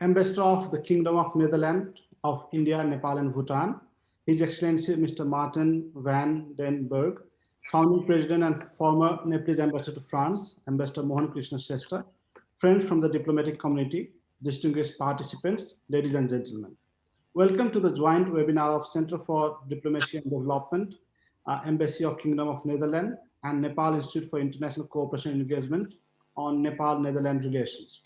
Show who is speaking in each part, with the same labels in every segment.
Speaker 1: Ambassador of the Kingdom of Netherlands of India, Nepal and Bhutan, His Excellency Mr. Marten van den Berg, founding president and former Nepalese ambassador to France, Ambassador Mohan Krishna Shrestha, friends from the diplomatic community, distinguished participants, ladies and gentlemen. Welcome to the joint webinar of Center for Diplomacy and Development, Embassy of Kingdom of Netherlands and Nepal Institute for International Cooperation and Engagement on Nepal-Netherlands relations.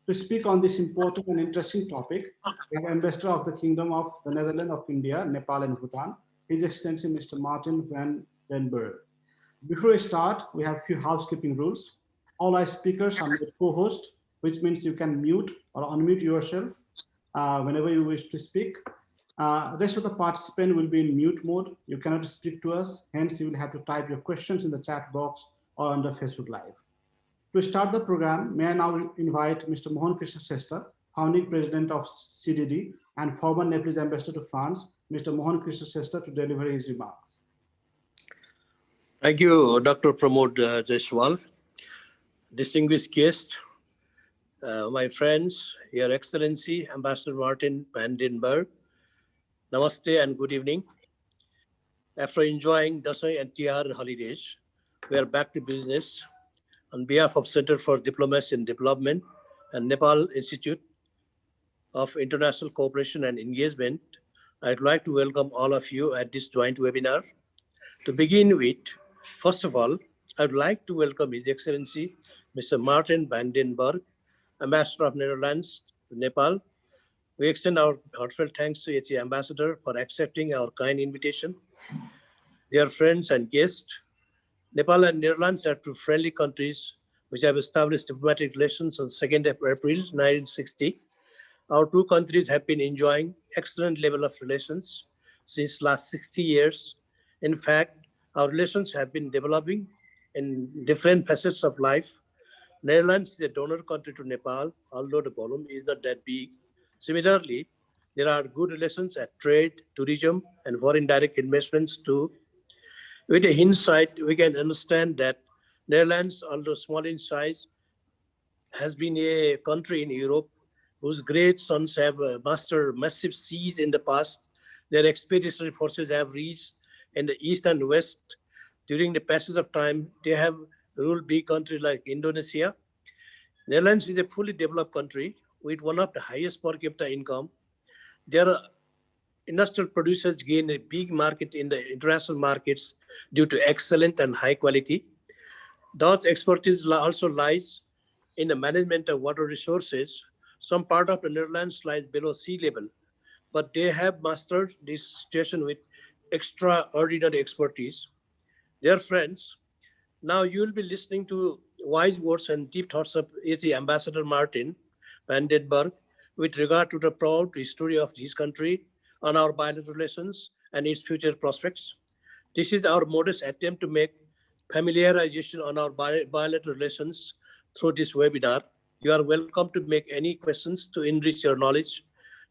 Speaker 1: To speak on this important and interesting topic, we have Ambassador of the Kingdom of the Netherlands of India, Nepal and Bhutan, His Excellency Mr. Marten van den Berg. Before we start, we have a few housekeeping rules. All our speakers are made co-host, which means you can mute or unmute yourself whenever you wish to speak. Rest of the participant will be in mute mode. You cannot speak to us, hence you will have to type your questions in the chat box or under Facebook Live. To start the program, may I now invite Mr. Mohan Krishna Shrestha, founding president of CDD and former Nepalese ambassador to France, Mr. Mohan Krishna Shrestha, to deliver his remarks.
Speaker 2: Thank you, Dr. Pramod Jaiswal. Distinguished guests, my friends, Your Excellency, Ambassador Marten van den Berg, Namaste and good evening. After enjoying Dasai and Tihar holidays, we are back to business. On behalf of Center for Diplomacy and Development and Nepal Institute of International Cooperation and Engagement, I'd like to welcome all of you at this joint webinar. To begin with, first of all, I'd like to welcome His Excellency Mr. Marten van den Berg, Ambassador of Netherlands to Nepal. We extend our heartfelt thanks to HE Ambassador for accepting our kind invitation. Dear friends and guests, Nepal and Netherlands are two friendly countries which have established diplomatic relations on 2nd of April 1960. Our two countries have been enjoying excellent level of relations since last 60 years. In fact, our relations have been developing in different facets of life. Netherlands is a donor country to Nepal, although the volume is not that big. Similarly, there are good relations at trade, tourism, and foreign direct investments too. With a hindsight, we can understand that Netherlands, although small in size, has been a country in Europe whose great sons have mastered massive seas in the past. Their expeditionary forces have reached in the east and west. During the passage of time, they have ruled big countries like Indonesia. Netherlands is a fully developed country with one of the highest per capita income. Their industrial producers gain a big market in the international markets due to excellent and high quality. Thus, expertise also lies in the management of water resources. Some part of the Netherlands lies below sea level, but they have mastered this situation with extraordinary expertise. Dear friends, now you will be listening to wise words and deep thoughts of HE Ambassador Marten van den Berg with regard to the proud history of his country, on our bilateral relations and its future prospects. This is our modest attempt to make familiarization on our bilateral relations through this webinar. You are welcome to make any questions to enrich your knowledge.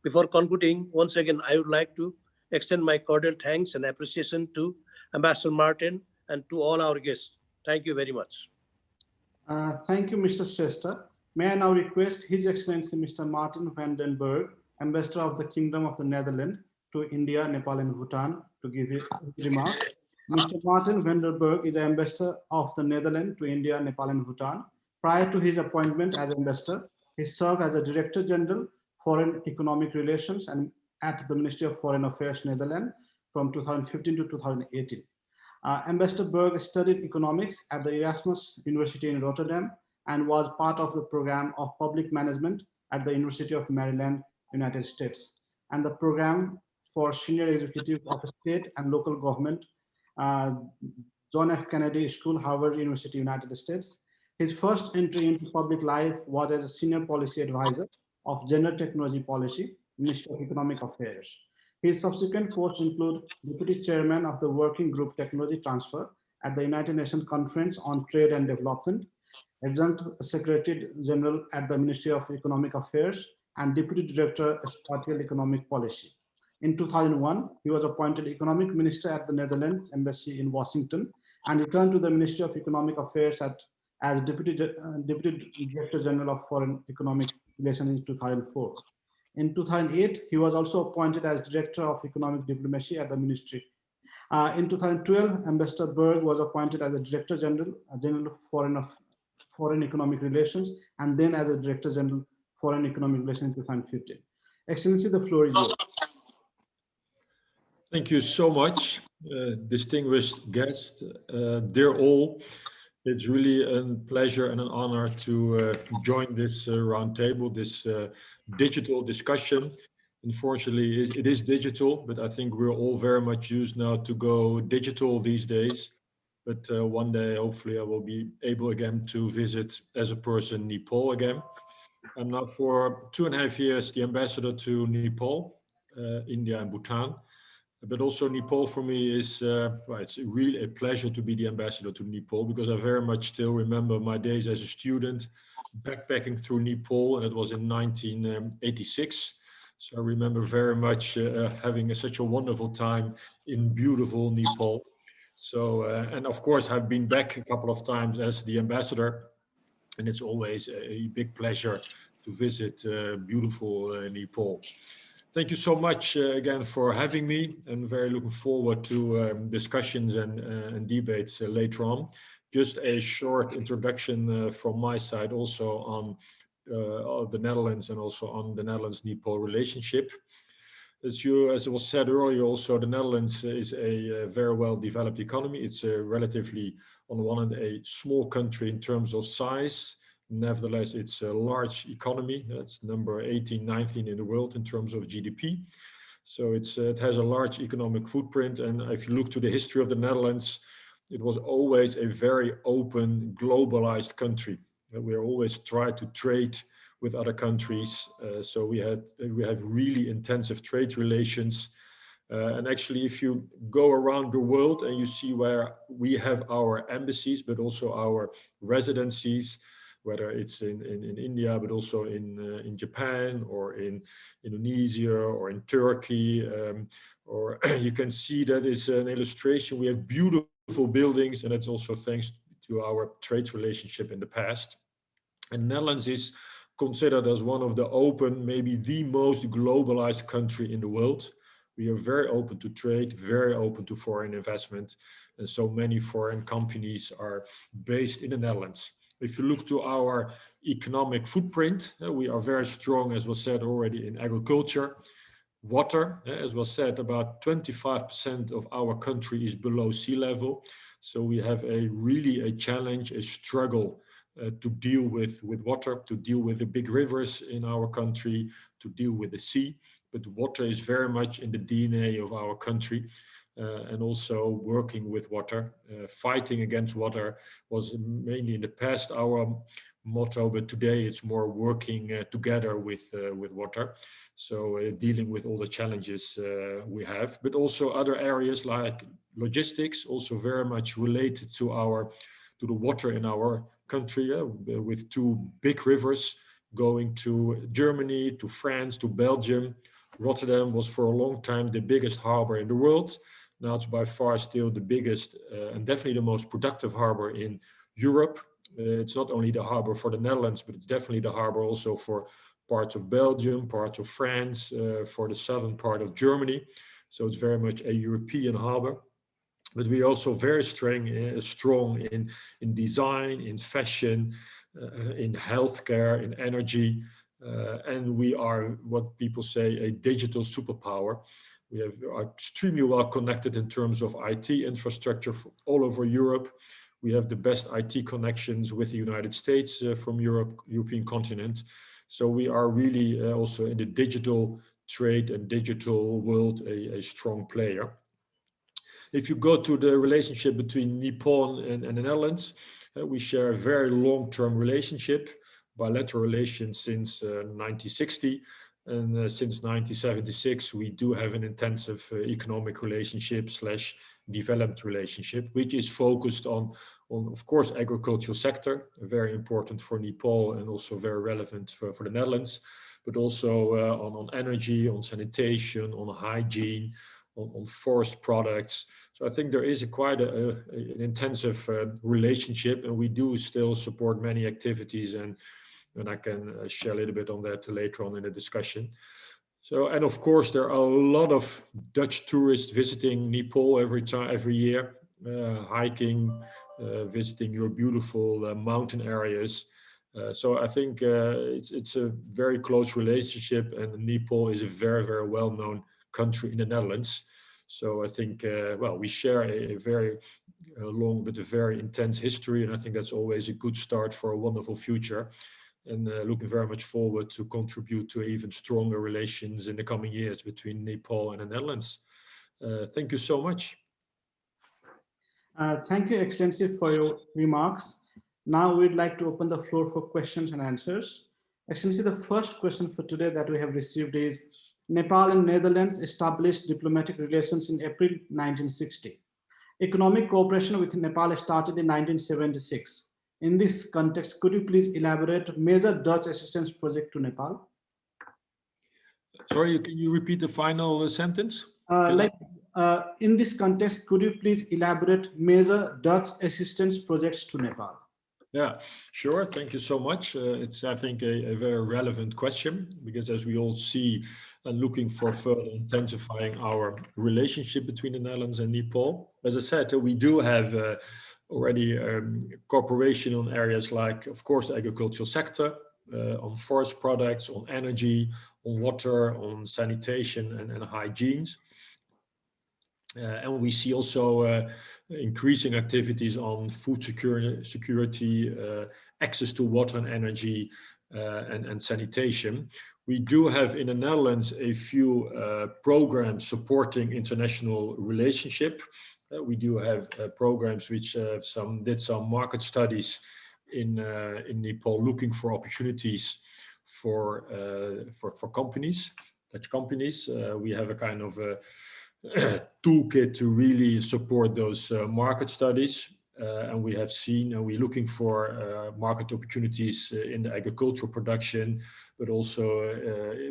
Speaker 2: Before concluding, once again, I would like to extend my cordial thanks and appreciation to Ambassador Marten and to all our guests. Thank you very much.
Speaker 1: Thank you, Mr. Shrestha. May I now request His Excellency Mr. Marten van den Berg, Ambassador of the Kingdom of the Netherlands to India, Nepal and Bhutan, to give his remarks. Mr. Marten van den Berg is the Ambassador of the Netherlands to India, Nepal and Bhutan. Prior to his appointment as Ambassador, he served as a Director General, Foreign Economic Relations and at the Ministry of Foreign Affairs, Netherlands from 2015 to 2018. Ambassador Berg studied economics at the Erasmus University in Rotterdam and was part of the program of public management at the University of Maryland, United States, and the program for senior executive of state and local government, John F. Kennedy School, Harvard University, United States. His first entry into public life was as a senior policy advisor of Gender Technology Policy, Ministry of Economic Affairs. His subsequent posts include Deputy Chairman of the Working Group Technology Transfer at the United Nations Conference on Trade and Development, Adjunct Secretary General at the Ministry of Economic Affairs, and Deputy Director of Spa-tial Economic Policy. In 2001, he was appointed Economic Minister at the Netherlands Embassy in Washington and returned to the Ministry of Economic Affairs as Deputy Director General of Foreign Economic relations in 2004. In 2008, he was also appointed as Director of Economic Diplomacy at the ministry. In 2012, Ambassador Berg was appointed as the Director General, of Foreign Economic Relations, and then as a Director General Foreign Economic Relations in 2015. Excellency, the floor is yours.
Speaker 3: Thank you so much, distinguished guests. Dear all, it's really a pleasure and an honor to join this roundtable, this digital discussion. Unfortunately, it is digital, but I think we're all very much used now to go digital these days. But one day, hopefully, I will be able again to visit as a person Nepal again. I'm now for 2.5 years the ambassador to Nepal, India and Bhutan. But also Nepal for me is, it's really a pleasure to be the ambassador to Nepal, because I very much still remember my days as a student backpacking through Nepal, and it was in 1986. So I remember very much having such a wonderful time in beautiful Nepal. So, and of course, I've been back a couple of times as the ambassador, and it's always a big pleasure to visit beautiful Nepal. Thank you so much again for having me, and very looking forward to discussions and debates later on. Just a short introduction from my side also on the Netherlands and also on the Netherlands-Nepal relationship. As it was said earlier, also the Netherlands is a very well developed economy. It's a relatively, on the one hand, a small country in terms of size. Nevertheless, it's a large economy. It's number 18, 19 in the world in terms of GDP. So it has a large economic footprint. And if you look to the history of the Netherlands, it was always a very open, globalized country. We always tried to trade with other countries. So we have really intensive trade relations. And actually, if you go around the world and you see where we have our embassies, but also our residencies, whether it's in India, but also in Japan or in Indonesia or in Turkey, or you can see that is an illustration. We have beautiful buildings, and it's also thanks to our trade relationship in the past. And Netherlands is considered as one of the open, maybe the most globalized country in the world. We are very open to trade, very open to foreign investment, and so many foreign companies are based in the Netherlands. If you look to our economic footprint, we are very strong, as was said already, in agriculture. Water, as was said, about 25% of our country is below sea level. So we have really a challenge, a struggle to deal with water, to deal with the big rivers in our country, to deal with the sea. But water is very much in the DNA of our country. And also working with water. Fighting against water was mainly in the past our motto, but today it's more working together with water. So dealing with all the challenges we have, but also other areas like logistics, also very much related to the water in our country, with two big rivers going to Germany, to France, to Belgium. Rotterdam was for a long time the biggest harbor in the world. Now it's by far still the biggest and definitely the most productive harbor in Europe. It's not only the harbor for the Netherlands, but it's definitely the harbor also for parts of Belgium, parts of France, for the southern part of Germany. So it's very much a European harbor. But we're also very strong in design, in fashion, in healthcare, in energy. And we are what people say a digital superpower. We are extremely well connected in terms of IT infrastructure all over Europe. We have the best IT connections with the United States from European continent. So we are really also in the digital trade and digital world a strong player. If you go to the relationship between Nepal and the Netherlands, we share a very long-term relationship, bilateral relations since 1960. And since 1976, we do have an intensive economic relationship / development relationship, which is focused on, of course, agricultural sector, very important for Nepal and also very relevant for the Netherlands, but also on energy, on sanitation, on hygiene, on forest products. So I think there is quite an intensive relationship, and we do still support many activities and and I can share a little bit on that later on in the discussion. So, and of course, there are a lot of Dutch tourists visiting Nepal every year, hiking, visiting your beautiful mountain areas. So I think it's a very close relationship, and Nepal is a very, very well-known country in the Netherlands. So I think, well, we share a very long but a very intense history, and I think that's always a good start for a wonderful future. And looking very much forward to contribute to even stronger relations in the coming years between Nepal and the Netherlands. Thank you so much.
Speaker 1: Thank you, Excellency, for your remarks. Now we'd like to open the floor for questions and answers. Excellency, the first question for today that we have received is, Nepal and Netherlands established diplomatic relations in April 1960. Economic cooperation with Nepal started in 1976. In this context, could you please elaborate major Dutch assistance project to Nepal?
Speaker 3: Sorry, can you repeat the final sentence?
Speaker 1: In this context, could you please elaborate major Dutch assistance projects to Nepal?
Speaker 3: Yeah, sure. Thank you so much. It's, I think, a very relevant question, because as we all see, looking for further intensifying our relationship between the Netherlands and Nepal. As I said, we do have already cooperation on areas like, of course, the agricultural sector, on forest products, on energy, on water, on sanitation and hygiene. And we see also increasing activities on food security, access to water and energy, and sanitation. We do have in the Netherlands a few programs supporting international relationship. We do have programs which did some market studies in Nepal, looking for opportunities for companies, Dutch companies. We have a kind of toolkit to really support those market studies, and we have seen, and we're looking for market opportunities in the agricultural production, but also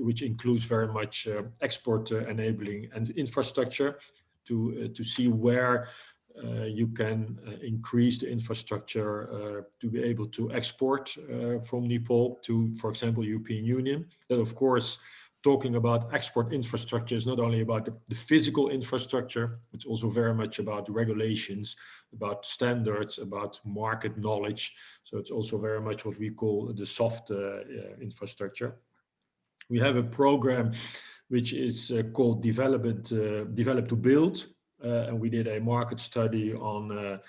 Speaker 3: which includes very much export enabling and infrastructure to see where you can increase the infrastructure to be able to export from Nepal to, for example, European Union. That, of course, talking about export infrastructure is not only about the physical infrastructure, it's also very much about regulations, about standards, about market knowledge. So it's also very much what we call the soft infrastructure. We have a program which is called Develop to Build, and we did a market study on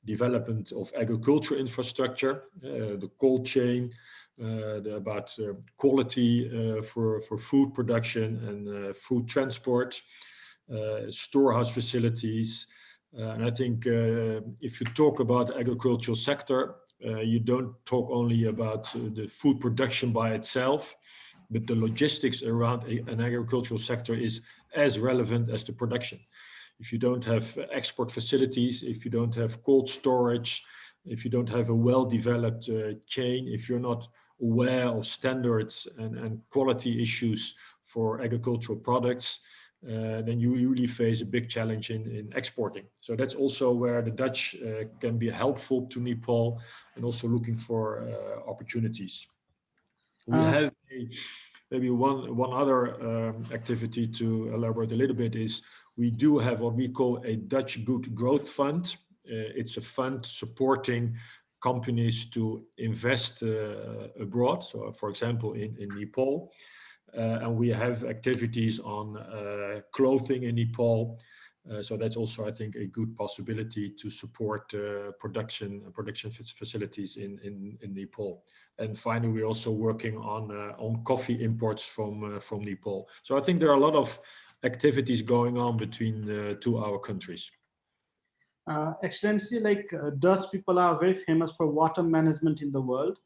Speaker 3: development of agricultural infrastructure, the cold chain, about quality for food production and food transport, storehouse facilities. And I think if you talk about the agricultural sector, you don't talk only about the food production by itself, but the logistics around an agricultural sector is as relevant as the production. If you don't have export facilities, if you don't have cold storage, if you don't have a well-developed chain, if you're not aware of standards and quality issues for agricultural products, then you really face a big challenge in exporting. So that's also where the Dutch can be helpful to Nepal, and also looking for opportunities. We have maybe one other activity to elaborate a little bit is we do have what we call a Dutch Good Growth Fund. It's a fund supporting companies to invest abroad, so for example in Nepal. And we have activities on clothing in Nepal. So that's also, I think, a good possibility to support production facilities in Nepal. And finally, we're also working on coffee imports from Nepal. So I think there are a lot of activities going on between our countries.
Speaker 1: Excellency, Dutch people are very famous for water management in the world.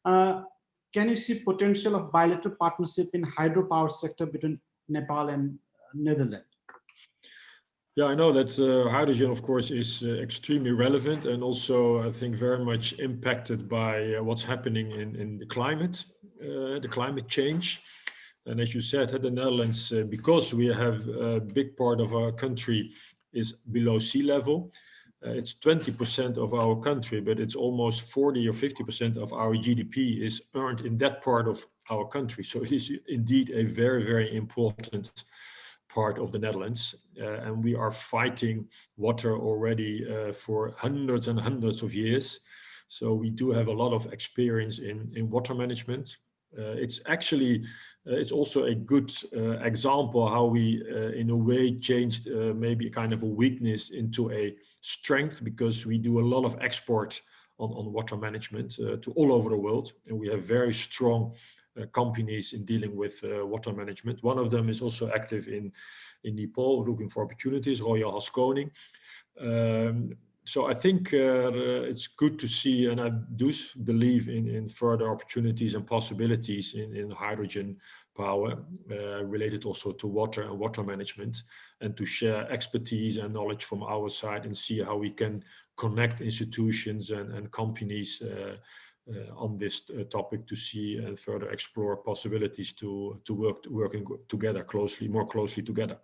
Speaker 1: Can you see potential of bilateral partnership in hydropower sector between Nepal and Netherlands?
Speaker 3: Yeah, I know that hydrogen, of course, is extremely relevant, and also I think very much impacted by what's happening in the climate change. And as you said, the Netherlands, because we have a big part of our country is below sea level, It's 20% of our country, but it's almost 40 or 50% of our GDP is earned in that part of our country. So it is indeed a very, very important part of the Netherlands. And we are fighting water already for hundreds and hundreds of years. So we do have a lot of experience in water management. It's actually, it's also a good example how we, in a way, changed maybe kind of a weakness into a strength, because we do a lot of export on water management to all over the world. And we have very strong companies in dealing with water management. One of them is also active in Nepal, looking for opportunities, Royal Haskoning. So I think it's good to see, and I do believe in further opportunities and possibilities in hydrogen power related also to water and water management, and to share expertise and knowledge from our side and see how we can connect institutions and companies on this topic to see and further explore possibilities to working together more closely together.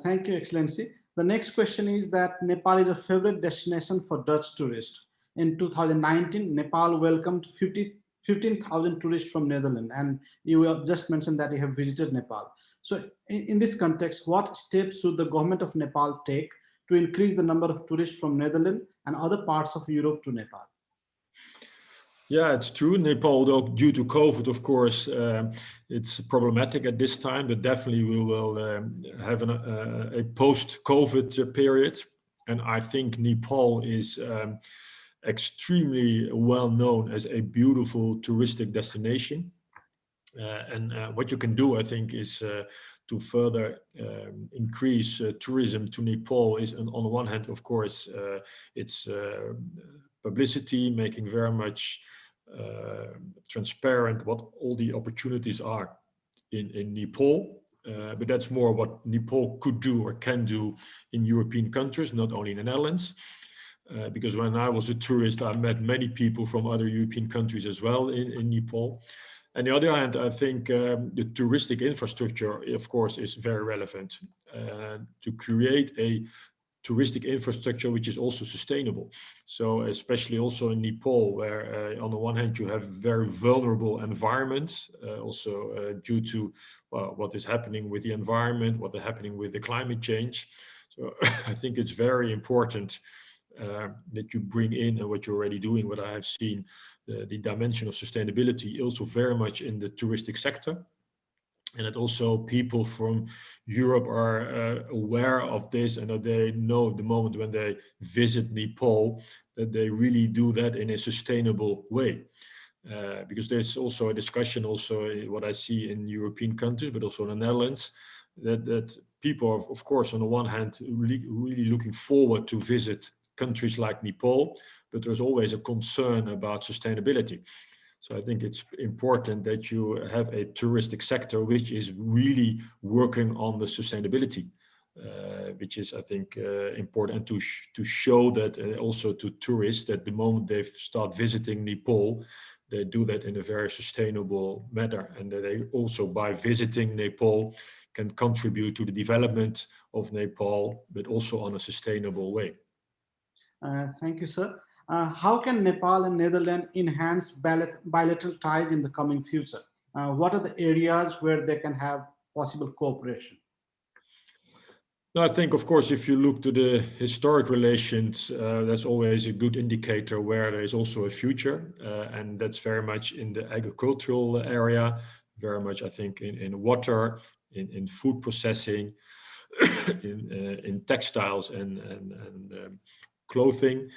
Speaker 1: Thank you, Excellency. The next question is that Nepal is a favorite destination for Dutch tourists. In 2019, Nepal welcomed 15,000 tourists from Netherlands, and you have just mentioned that you have visited Nepal. So in this context, what steps should the government of Nepal take to increase the number of tourists from Netherlands and other parts of Europe to Nepal?
Speaker 3: Yeah, it's true. Nepal, though, due to COVID, of course, it's problematic at this time, but definitely we will have a post-COVID period. And I think Nepal is extremely well known as a beautiful touristic destination. And what you can do, I think, is to further increase tourism to Nepal is, on the one hand, of course, it's publicity, making very much transparent what all the opportunities are in Nepal. But that's more what Nepal could do or can do in European countries, not only in the Netherlands. Because when I was a tourist, I met many people from other European countries as well in Nepal. On the other hand, I think the touristic infrastructure, of course, is very relevant to create a touristic infrastructure which is also sustainable. So especially also in Nepal, where on the one hand you have very vulnerable environments, also due to what is happening with the environment, what is happening with the climate change. So I think it's very important that you bring in, and what you're already doing, what I have seen, the dimension of sustainability also very much in the touristic sector. And that also people from Europe are aware of this, and that they know the moment when they visit Nepal, that they really do that in a sustainable way. Because there's also a discussion, also what I see in European countries, but also in the Netherlands, that people are, of course, on the one hand, really looking forward to visit countries like Nepal, but there's always a concern about sustainability. So I think it's important that you have a touristic sector which is really working on the sustainability, which is, I think, important to show that also to tourists that the moment they start visiting Nepal, they do that in a very sustainable manner, and that they also, by visiting Nepal, can contribute to the development of Nepal, but also on a sustainable way.
Speaker 1: Thank you, sir. How can Nepal and Netherlands enhance bilateral ties in the coming future? What are the areas where they can have possible cooperation?
Speaker 3: No, I think, of course, if you look to the historic relations, that's always a good indicator where there is also a future. And that's very much in the agricultural area, very much, I think, in water, in food processing, in textiles and clothing.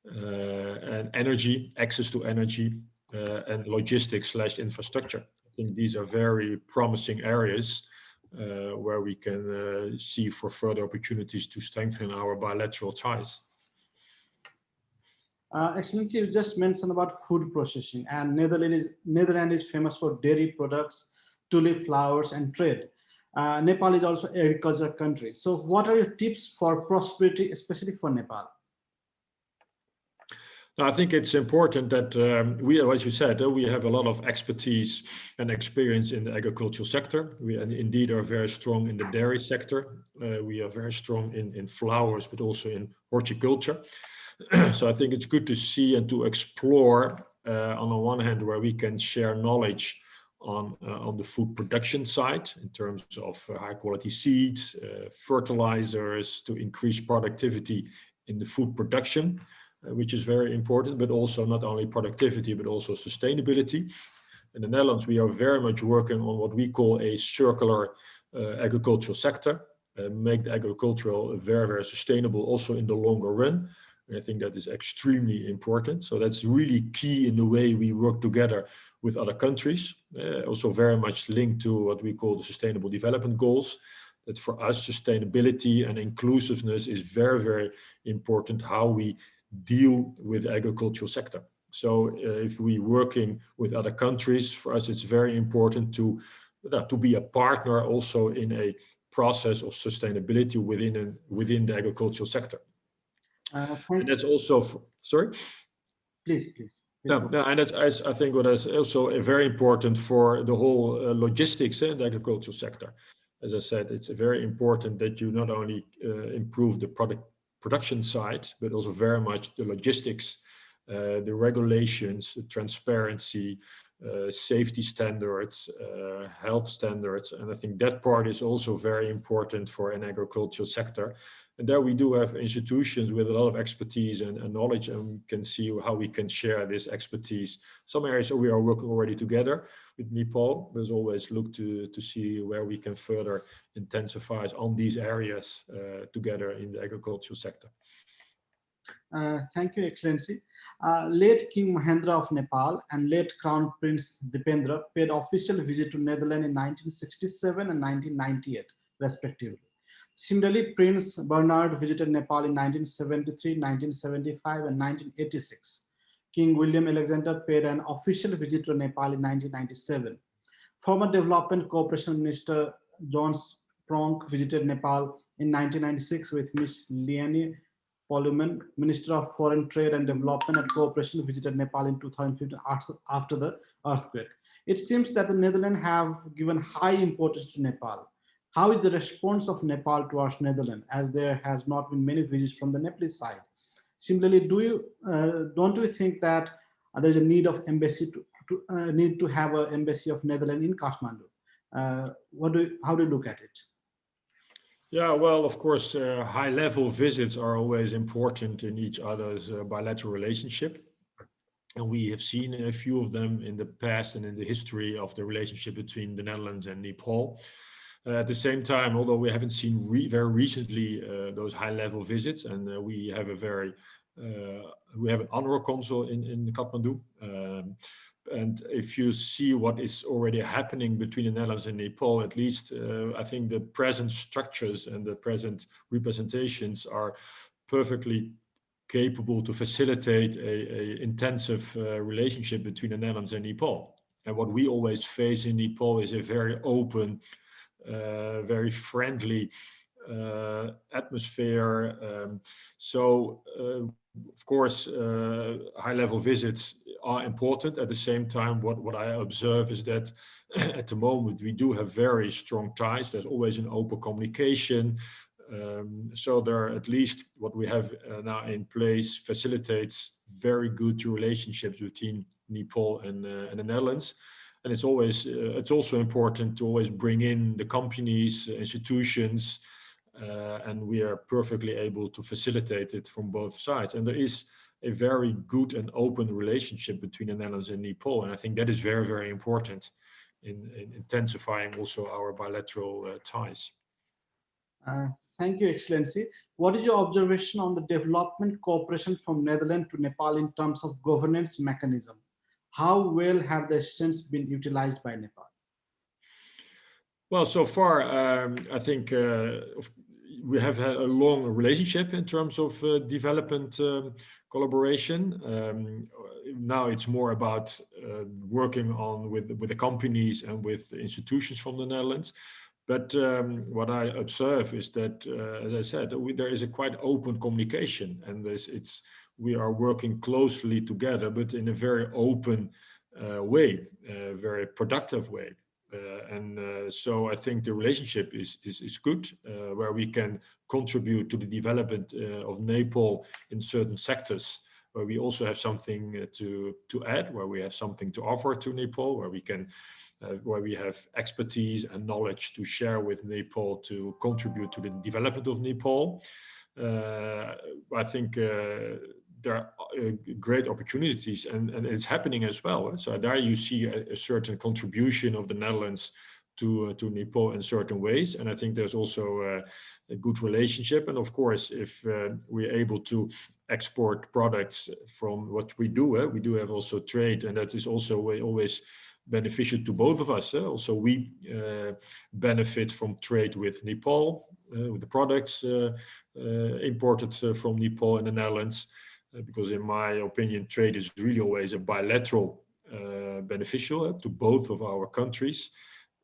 Speaker 3: And energy, access to energy, and logistics/infrastructure. I think these are very promising areas where we can see for further opportunities to strengthen our bilateral ties.
Speaker 1: Excellency, you just mentioned about food processing, and Netherlands is famous for dairy products, tulip flowers, and trade. Nepal is also an agriculture country. So what are your tips for prosperity, especially for Nepal?
Speaker 3: I think it's important that we, as you said, we have a lot of expertise and experience in the agricultural sector. We indeed are very strong in the dairy sector. We are very strong in flowers, but also in horticulture. So I think it's good to see and to explore on the one hand where we can share knowledge on the food production side in terms of high quality seeds, fertilizers to increase productivity in the food production, which is very important, but also not only productivity, but also sustainability. In the Netherlands, we are very much working on what we call a circular agricultural sector, make the agricultural very, very sustainable also in the longer run. And I think that is extremely important. So that's really key in the way we work together with other countries, also very much linked to what we call the Sustainable Development Goals. That for us, sustainability and inclusiveness is very, very important how we deal with the agricultural sector. So if we're working with other countries, for us it's very important to be a partner also in a process of sustainability within the agricultural sector. And that's also sorry.
Speaker 1: Please.
Speaker 3: No, and that's I think what is also very important for the whole logistics in the agricultural sector. As I said, it's very important that you not only improve the production side, but also very much the logistics, the regulations, the transparency, safety standards, health standards. And I think that part is also very important for an agricultural sector. And there we do have institutions with a lot of expertise and knowledge, and we can see how we can share this expertise. Some areas we are working already together with Nepal. There's always look to see where we can further intensify on these areas together in the agricultural sector.
Speaker 1: Thank you, Excellency. Late King Mahendra of Nepal and late Crown Prince Dipendra paid official visit to Netherlands in 1967 and 1998, respectively. Similarly, Prince Bernard visited Nepal in 1973, 1975, and 1986. King William Alexander paid an official visit to Nepal in 1997. Former Development Cooperation Minister John Spronk visited Nepal in 1996 with Ms. Liane Poluman. Minister of Foreign Trade and Development and Cooperation visited Nepal in 2015 after the earthquake. It seems that the Netherlands have given high importance to Nepal. How is the response of Nepal towards Netherlands, as there has not been many visits from the Nepalese side? Similarly, don't you think that there is a need of embassy need to have an embassy of Netherlands in Kathmandu? How do you look at it?
Speaker 3: Yeah, well, of course, high-level visits are always important in each other's bilateral relationship. And we have seen a few of them in the past and in the history of the relationship between the Netherlands and Nepal. At the same time, although we haven't seen very recently those high-level visits, and we have an honorary consul in Kathmandu. And if you see what is already happening between the Netherlands and Nepal, at least I think the present structures and the present representations are perfectly capable to facilitate a intensive relationship between the Netherlands and Nepal. And what we always face in Nepal is a very open, very friendly atmosphere. Of course, high-level visits are important. At the same time, what I observe is that at the moment we do have very strong ties. There's always an open communication. So there are at least what we have now in place facilitates very good relationships between Nepal and the Netherlands. And it's also important to always bring in the companies, institutions, and we are perfectly able to facilitate it from both sides. And there is a very good and open relationship between the Netherlands and Nepal. And I think that is very, very important in intensifying also our bilateral ties.
Speaker 1: Thank you, Excellency. What is your observation on the development cooperation from Netherlands to Nepal in terms of governance mechanism? How well have the assistance been utilized by Nepal?
Speaker 3: Well, so far, I think we have had a long relationship in terms of development collaboration. Now it's more about working on with the companies and with the institutions from the Netherlands. But what I observe is that, as I said, there is a quite open communication, and we are working closely together, but in a very open way, a very productive way. So I think the relationship is good, where we can contribute to the development of Nepal in certain sectors, where we also have something to add, where we have something to offer to Nepal, where we have expertise and knowledge to share with Nepal to contribute to the development of Nepal. I think there are great opportunities, and it's happening as well. So there you see a certain contribution of the Netherlands to Nepal in certain ways, and I think there's also a good relationship. And of course, if we're able to export products from what we do, we do have also trade, and that is also always beneficial to both of us. Also, we benefit from trade with Nepal, with the products imported from Nepal and the Netherlands, because in my opinion, trade is really always a bilateral beneficial to both of our countries.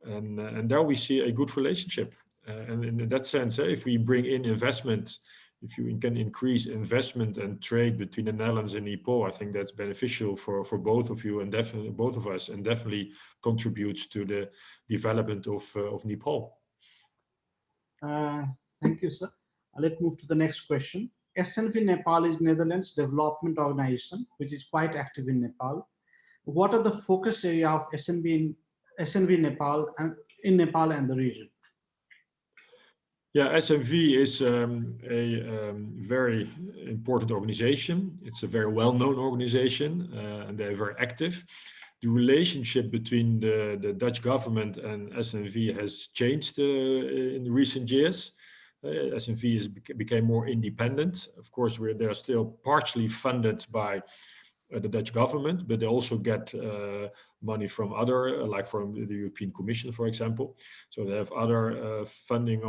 Speaker 3: And there we see a good relationship. And in that sense, if we bring in investment, if you can increase investment and trade between the Netherlands and Nepal, I think that's beneficial for both of you and definitely both of us, and definitely contributes to the development of Nepal.
Speaker 1: Thank you, sir. Let's move to the next question. SNV Nepal is Netherlands development organization, which is quite active in Nepal. What are the focus area of SNV Nepal and in Nepal and the region?
Speaker 3: Yeah, SNV is a very important organization. It's a very well-known organization, and they're very active. The relationship between the Dutch government and SNV has changed in recent years. SNV became more independent. Of course, they're still partially funded by the Dutch government, but they also get money from other, like from the European Commission, for example. So they have other funding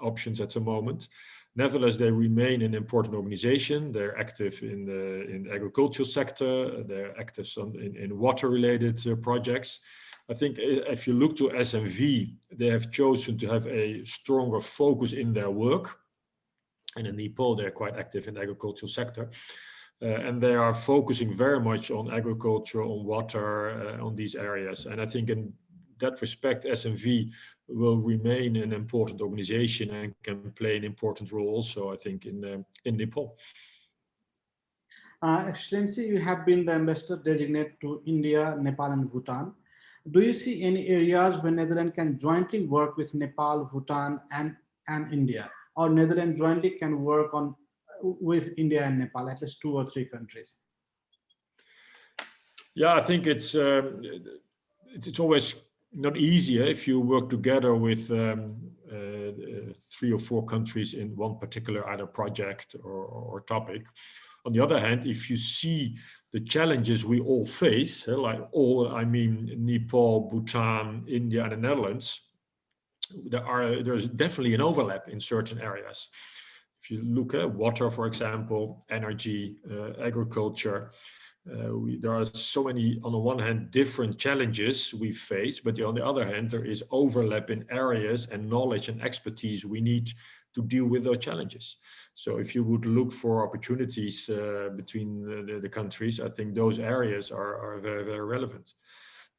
Speaker 3: options at the moment. Nevertheless, they remain an important organization. They're active in the agricultural sector. They're active in water-related projects. I think if you look to SNV, they have chosen to have a stronger focus in their work. And in Nepal, they're quite active in the agricultural sector. And they are focusing very much on agriculture, on water, on these areas. And I think in that respect, SNV will remain an important organization and can play an important role also, I think, in Nepal.
Speaker 1: Excellency, you have been the ambassador designate to India, Nepal, and Bhutan. Do you see any areas where Netherlands can jointly work with Nepal, Bhutan, and India, or Netherlands jointly can work with India and Nepal, at least 2 or 3 countries?
Speaker 3: Yeah, I think it's always not easier if you work together with 3 or 4 countries in one particular either project or topic. On the other hand, if you see the challenges we all face, I mean Nepal, Bhutan, India, and the Netherlands, there's definitely an overlap in certain areas. If you look at water, for example, energy, agriculture, there are so many, on the one hand, different challenges we face, but on the other hand, there is overlap in areas and knowledge and expertise we need to deal with those challenges. So if you would look for opportunities between the countries, I think those areas are very, very relevant.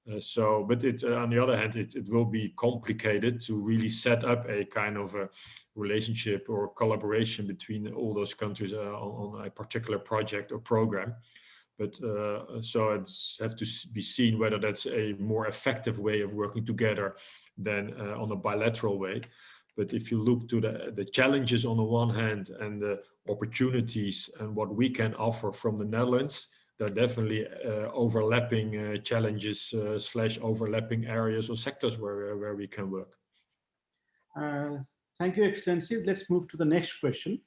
Speaker 3: But on the other hand, it will be complicated to really set up a kind of a relationship or collaboration between all those countries on a particular project or program. But so it's have to be seen whether that's a more effective way of working together than on a bilateral way. But if you look to the challenges on the one hand and the opportunities and what we can offer from the Netherlands, there are definitely overlapping challenges / overlapping areas or sectors where we can work.
Speaker 1: Thank you, Excellency. Let's move to the next question.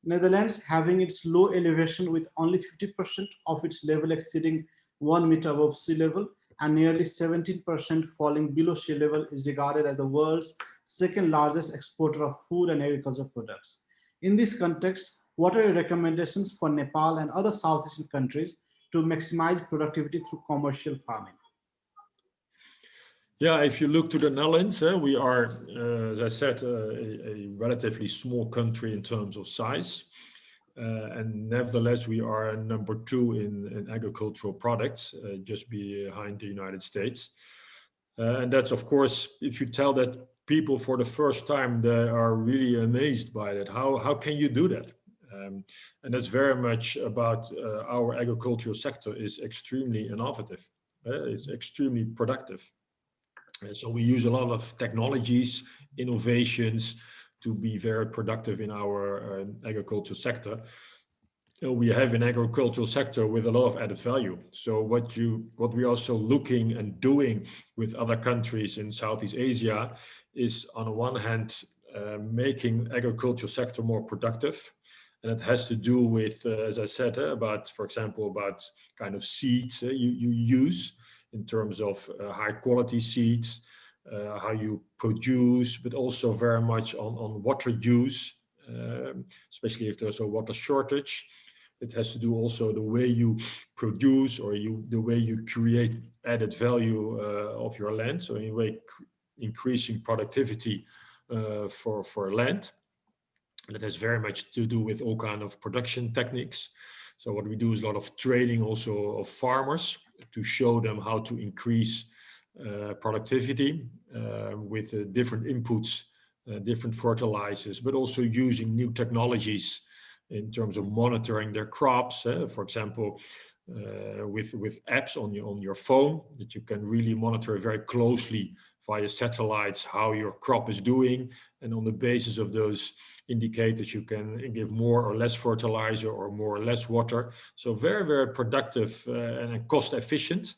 Speaker 1: Netherlands, having its low elevation with only 50% of its level exceeding 1 meter above sea level and nearly 17% falling below sea level, is regarded as the world's 2nd largest exporter of food and agricultural products. In this context, what are your recommendations for Nepal and other South Asian countries to maximize productivity through commercial farming?
Speaker 3: Yeah, if you look to the Netherlands, we are, as I said, a relatively small country in terms of size. And nevertheless, we are number 2 in agricultural products, just behind the United States. And that's, of course, if you tell that people for the first time, they are really amazed by that. How can you do that? And that's very much about our agricultural sector is extremely innovative. It's extremely productive. So we use a lot of technologies, innovations to be very productive in our agricultural sector. We have an agricultural sector with a lot of added value. So what we're also looking and doing with other countries in Southeast Asia is, on the one hand, making agricultural sector more productive. And it has to do with, as I said, about, for example, about kind of seeds you use in terms of high quality seeds, how you produce, but also very much on water use, especially if there's a water shortage. It has to do also the way you produce or the way you create added value of your land. So in a way, increasing productivity for land. And it has very much to do with all kind of production techniques. So what we do is a lot of training also of farmers to show them how to increase productivity with different inputs, different fertilizers, but also using new technologies in terms of monitoring their crops. For example, with apps on your phone that you can really monitor very closely via satellites how your crop is doing. And on the basis of those indicators, you can give more or less fertilizer or more or less water. So very, very productive and cost efficient.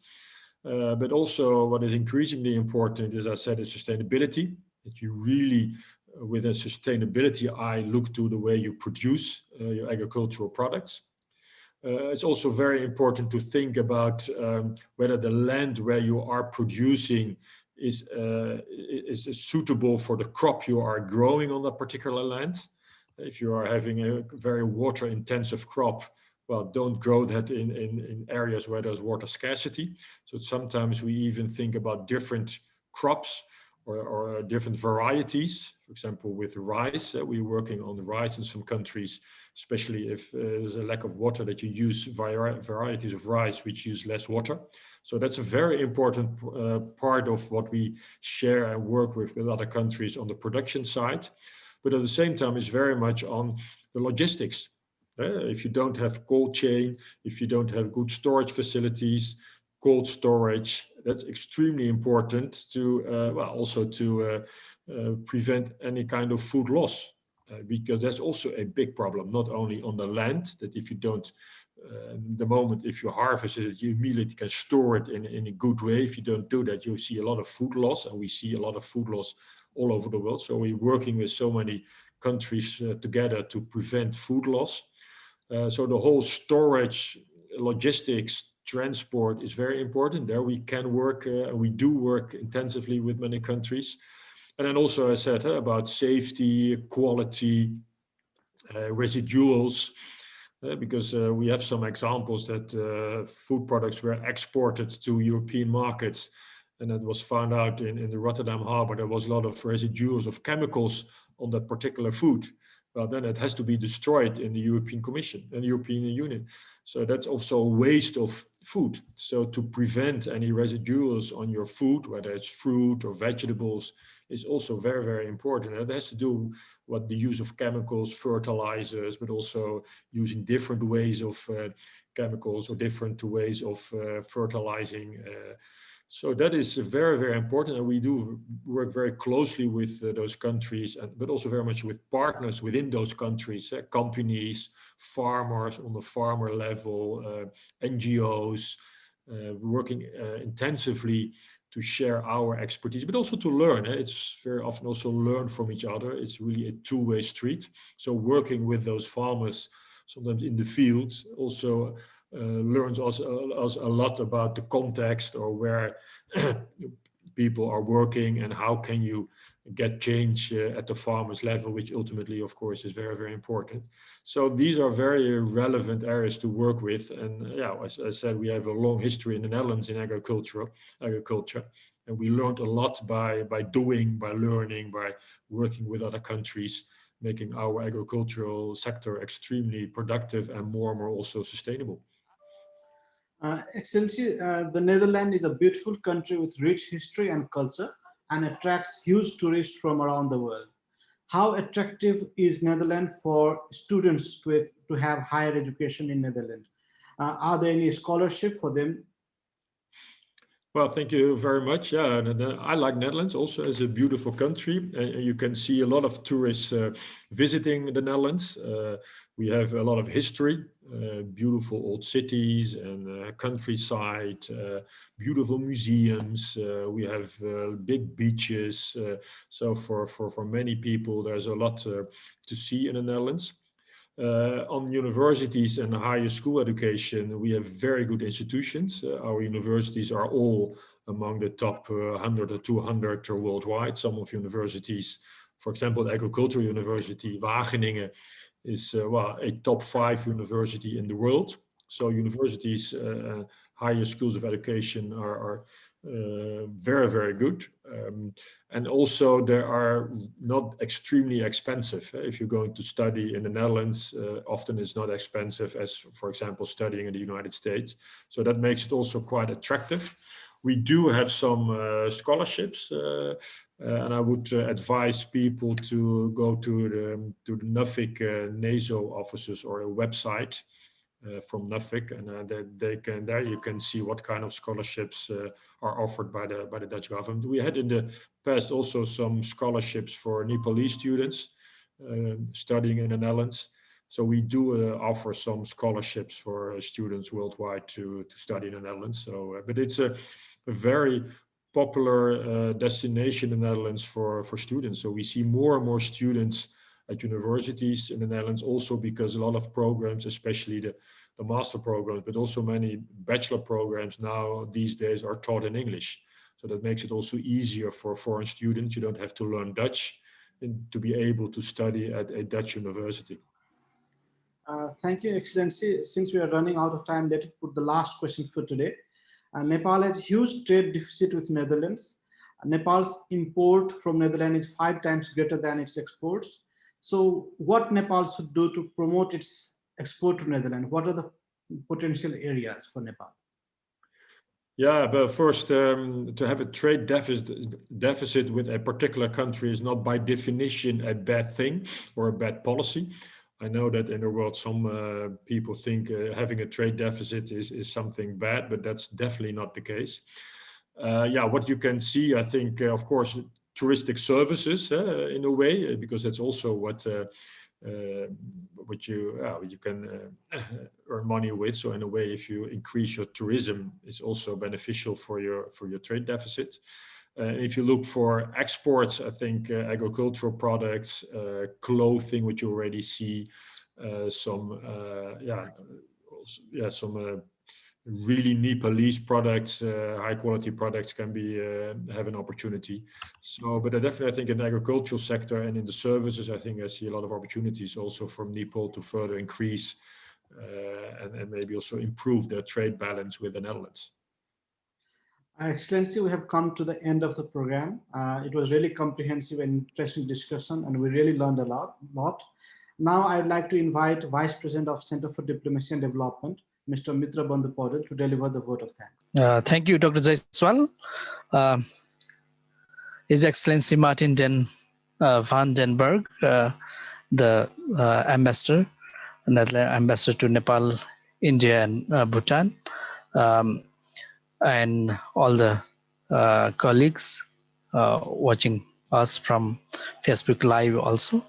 Speaker 3: But also what is increasingly important, as I said, is sustainability, that you really, with a sustainability eye, look to the way you produce your agricultural products. It's also very important to think about whether the land where you are producing is suitable for the crop you are growing on that particular land. If you are having a very water intensive crop, well, don't grow that in areas where there's water scarcity. So sometimes we even think about different crops or different varieties. For example, with rice, we're working on rice in some countries, especially if there's a lack of water, that you use varieties of rice which use less water. So that's a very important part of what we share and work with other countries on the production side. But at the same time, it's very much on the logistics. If you don't have cold chain, if you don't have good storage facilities, cold storage, that's extremely important to also to prevent any kind of food loss, because that's also a big problem, not only on the land, that if you don't, the moment if you harvest it, you immediately can store it in a good way. If you don't do that, you see a lot of food loss, and we see a lot of food loss all over the world. So we're working with so many countries together to prevent food loss. So the whole storage, logistics, transport is very important. There we can work, we do work intensively with many countries. And then also I said about safety, quality, residuals, because we have some examples that food products were exported to European markets, and it was found out in the Rotterdam harbor there was a lot of residuals of chemicals on that particular food. Well, then it has to be destroyed in the European Commission and the European Union. So that's also a waste of food. So to prevent any residuals on your food, whether it's fruit or vegetables, is also very, very important. And it has to do with the use of chemicals, fertilizers, but also using different ways of chemicals or different ways of fertilizing. So that is very, very important, and we do work very closely with those countries, but also very much with partners within those countries, companies, farmers on the farmer level, NGOs, working intensively to share our expertise, but also to learn. It's very often also learn from each other. It's really a two-way street. So working with those farmers, sometimes in the field, also learns us a lot about the context or where people are working and how can you get change at the farmers level, which ultimately, of course, is very, very important. So these are very relevant areas to work with. And yeah, as I said, we have a long history in the Netherlands in agriculture, and we learned a lot by doing, by learning, by working with other countries, making our agricultural sector extremely productive and more also sustainable.
Speaker 1: Excellency, the Netherlands is a beautiful country with rich history and culture and attracts huge tourists from around the world. How attractive is Netherlands for students to have higher education in Netherlands? Are there any scholarship for them?
Speaker 3: Well, thank you very much. Yeah, and I like Netherlands also as a beautiful country. You can see a lot of tourists visiting the Netherlands. We have a lot of history, beautiful old cities and countryside, beautiful museums. We have big beaches. So for many people, there's a lot to see in the Netherlands. On universities and higher school education, we have very good institutions. Our universities are all among the top 100 or 200 worldwide. Some of universities, for example, the Agricultural University Wageningen is a top 5 university in the world. So universities, higher schools of education are very, very good. And also they are not extremely expensive. If you're going to study in the Netherlands, often it's not expensive as, for example, studying in the United States. So that makes it also quite attractive. We do have some scholarships, and I would advise people to go to the NUFIC NASO offices or a website from NUFIC, and there you can see what kind of scholarships are offered by the Dutch government. We had in the past also some scholarships for Nepalese students studying in the Netherlands. So we do offer some scholarships for students worldwide to study in the Netherlands. So, but it's a very popular destination in the Netherlands for students. So we see more and more students at universities in the Netherlands, also because a lot of programs, especially the master programs, but also many bachelor programs now these days are taught in English. So that makes it also easier for foreign students. You don't have to learn Dutch to be able to study at a Dutch university.
Speaker 1: Thank you, Excellency. Since we are running out of time, let me put the last question for today. Nepal has huge trade deficit with Netherlands. Nepal's import from Netherlands is 5 times greater than its exports. So what Nepal should do to promote its export to Netherlands? What are the potential areas for Nepal?
Speaker 3: Yeah, but first, to have a trade deficit with a particular country is not by definition a bad thing or a bad policy. I know that in the world, some people think having a trade deficit is something bad, but that's definitely not the case. What you can see, I think, of course, touristic services in a way, because that's also what you can earn money with. So in a way, if you increase your tourism, it's also beneficial for your trade deficit. If you look for exports, I think agricultural products, clothing, which you already see, some really Nepalese products, high quality products can be have an opportunity. So, but I definitely think in the agricultural sector and in the services, I think I see a lot of opportunities also from Nepal to further increase and maybe also improve their trade balance with the Netherlands.
Speaker 1: Excellency, we have come to the end of the program. It was really comprehensive and interesting discussion, and we really learned a lot. Now I'd like to invite Vice President of Center for Diplomacy and Development, Mr. Mitra Bandhu Paudel, to deliver the vote of thanks.
Speaker 4: Thank you, Dr. Jaiswal. His Excellency Marten van den Berg, the ambassador, Netherlands ambassador to Nepal, India, and Bhutan, and all the colleagues watching us from Facebook Live also.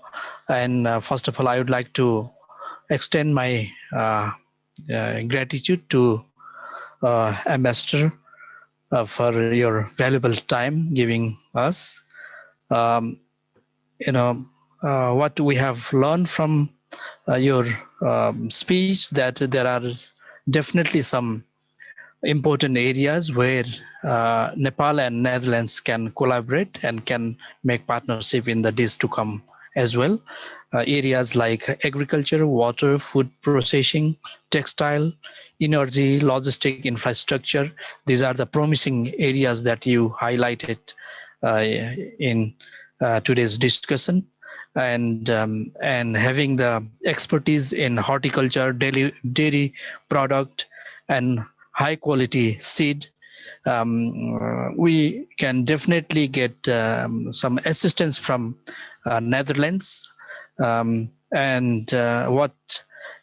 Speaker 4: And first of all, I would like to extend my gratitude to Ambassador for your valuable time giving us. What we have learned from your speech, that there are definitely some important areas where Nepal and Netherlands can collaborate and can make partnership in the days to come as well. Areas like agriculture, water, food processing, textile, energy, logistic infrastructure. These are the promising areas that you highlighted in today's discussion. and having the expertise in horticulture, dairy product, and high quality seed, we can definitely get some assistance from Netherlands. And what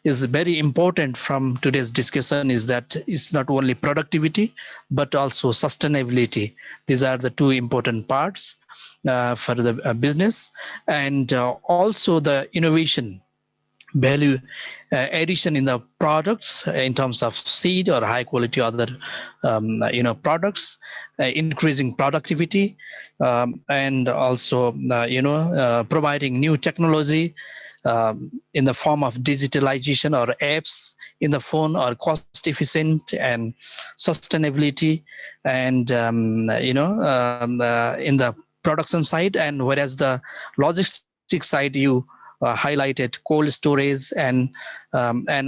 Speaker 4: is very important from today's discussion is that it's not only productivity, but also sustainability. These are the two important parts for the business, and also the innovation value addition in the products in terms of seed or high quality other products, increasing productivity, and also providing new technology in the form of digitalization or apps in the phone, or cost efficient and sustainability, and in the production side. And whereas the logistics side, you highlighted cold storage and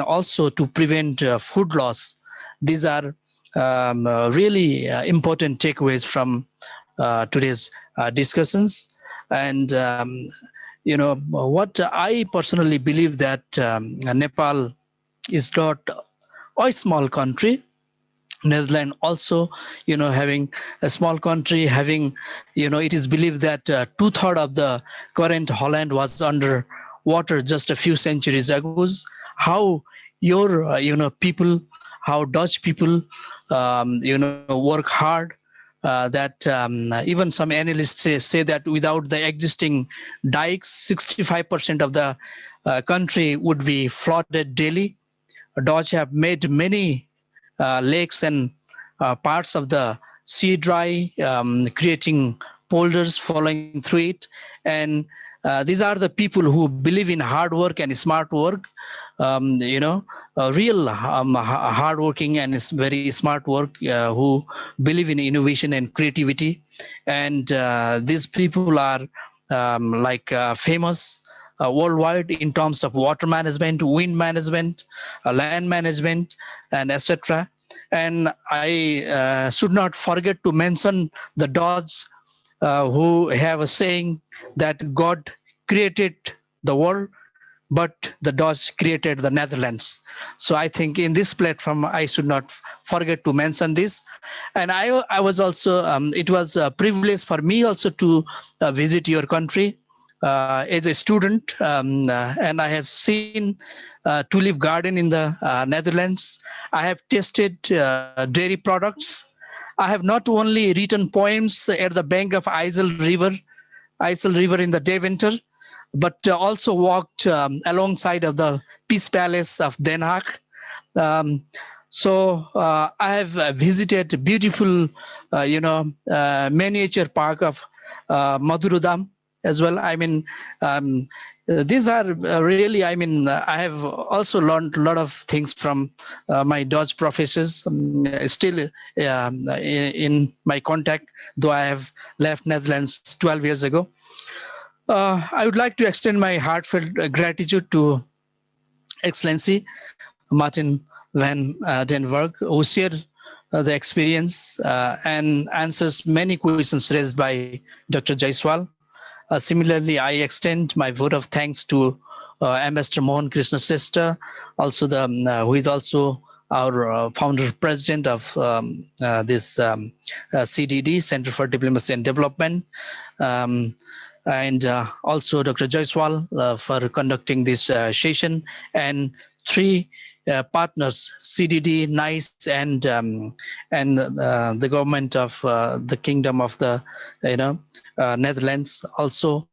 Speaker 4: also to prevent food loss. These are really important takeaways from today's discussions. And what I personally believe that Nepal is not a small country. Netherlands also, having a small country, having, it is believed that 2/3 of the current Holland was under water just a few centuries ago. How your, people, how Dutch people, work hard. That even some analysts say that without the existing dikes, 65% of the country would be flooded daily. Dutch have made many lakes and parts of the sea dry, creating polders flowing through it. And these are the people who believe in hard work and smart work, real hardworking and very smart work, who believe in innovation and creativity. And these people are famous worldwide in terms of water management, wind management, land management, and etc. And I should not forget to mention the Dutch, who have a saying that God created the world, but the Dutch created the Netherlands. So I think in this platform, I should not forget to mention this. And I was also, it was a privilege for me also to visit your country as a student, and I have seen tulip garden in the Netherlands. I have tasted dairy products. I have not only written poems at the bank of IJssel River in the Deventer, but also walked alongside of the Peace Palace of Den Haag. I have visited beautiful, miniature park of Madurodam as well. I mean, these are really, I have also learned a lot of things from my Dutch professors, still in my contact, though I have left Netherlands 12 years ago. I would like to extend my heartfelt gratitude to Excellency Marten van den Berg, who shared the experience and answers many questions raised by Dr. Jaiswal. Similarly, I extend my vote of thanks to Ambassador Mohan Krishna Shrestha, also who is also our founder president of this CDD, Center for Diplomacy and Development, and also Dr. Jaiswal for conducting this session, and three partners, CDD, NICE, and the government of the Kingdom of the Netherlands. Also,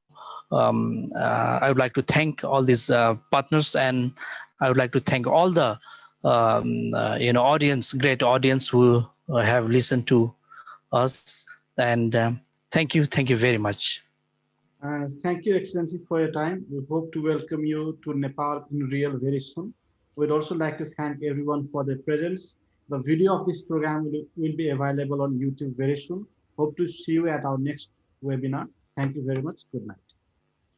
Speaker 4: I would like to thank all these partners, and I would like to thank all the audience, great audience who have listened to us. And thank you very much.
Speaker 1: Thank you, Excellency, for your time. We hope to welcome you to Nepal in real very soon. We'd also like to thank everyone for their presence. The video of this program will be available on YouTube very soon. Hope to see you at our next webinar. Thank you very much. Good night.